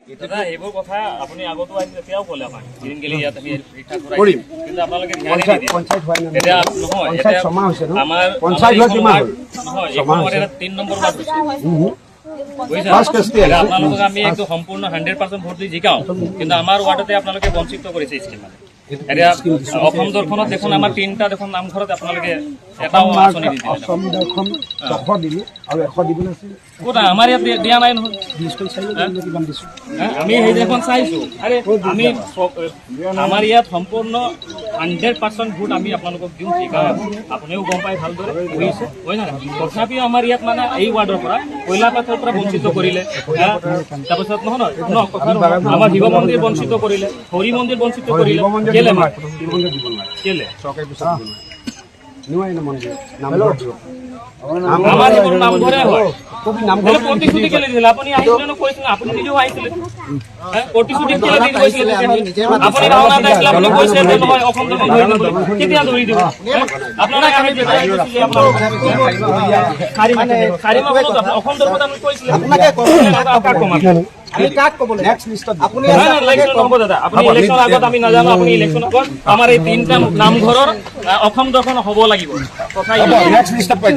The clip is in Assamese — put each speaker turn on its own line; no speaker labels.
দাদা এইবোৰ কথা আপুনি আগতো আহিছে তেতিয়াও ক'লে আমাক দিন গেলি ইয়াত আমি পৰীক্ষা কৰাই কিন্তু আপোনালোকে ধ্যান নিদিয়ে
পঞ্চায়ত হয় না
এতিয়া নহয়
পঞ্চায়ত
এতিয়া
সমা হৈছে ন
আমাৰ
পঞ্চায়ত হোৱা কিমান হ'ল
নহয় এইখন এটা 3 নম্বৰ বাৰ হৈছে
ফাৰ্ষ্ট কেছটি
আপোনালোকক আমি একদম সম্পূৰ্ণ 100% ভোট দি জিকাওঁ কিন্তু আমাৰ ৱাৰ্ডতে আপোনালোকে বঞ্চিত কৰিছে স্কিম মানে এতিয়া অসম দৰ্শনত দেখোন আমাৰ 3টা দেখোন নামঘৰত আপোনালোকে এটাও আঁচনি নিদিলে
অসম দৰ্শন 100 দিলো আৰু 100 দিবলৈ আছিল
ক'ত আমাৰ ইয়াত দিয়া নাই নহয়
ডিজিটেল চাইলে কিমান দিছো
আমি সেইখন চাইছো আৰে আমি আমাৰ ইয়াত সম্পূৰ্ণ 100% ভোট আমি আপোনালোকক দিওঁ ঠিক আপুনিও গম পাই ভালদৰে কৰিছে হয় না তথাপিও আমাৰ ইয়াত মানে এই ৱাৰ্ডৰ পৰা কয়লাপাথৰ পৰা বঞ্চিত কৰিলে তাৰপিছত নহয় আমাৰ শিৱ মন্দিৰ বঞ্চিত কৰিলে হৰি মন্দিৰ বঞ্চিত কৰিলে কেলে কেলে
চৰকাৰী পইচা দিব নোৱাৰে না মন্দিৰ নামঘৰ দিব
আমাৰ এইবোৰ নামঘৰে হয়
কবি নামঘৰ
প্ৰতিশ্ৰুতি কেলে দিলে আপুনি আহিছিলে ন কৈছিল আপুনি নিজেও আহিছিলে প্ৰতিশ্ৰুতি কেলে দি কৈছিলে আপুনি ভাওনা দেখিলে আপুনি কৈছে যে নহয় অসম দৰ্শন ধৰি দিব কেতিয়া ধৰি দিব আপোনালোকে আমি খাৰি অসম দৰ্শন আমি কৈছিলে আপোনাকে আমি কাক ক'ব
নেক্সট লিষ্টত
আপুনি ইলেকশ্যন হ'ব দাদা আপুনি ইলেকশ্যন আগত আমি নাজানো আপুনি ইলেকশ্যন আগত আমাৰ এই 3টা নামঘৰৰ অসম দৰ্শন হ'ব লাগিব কথা
নেক্সট লিষ্টত পাই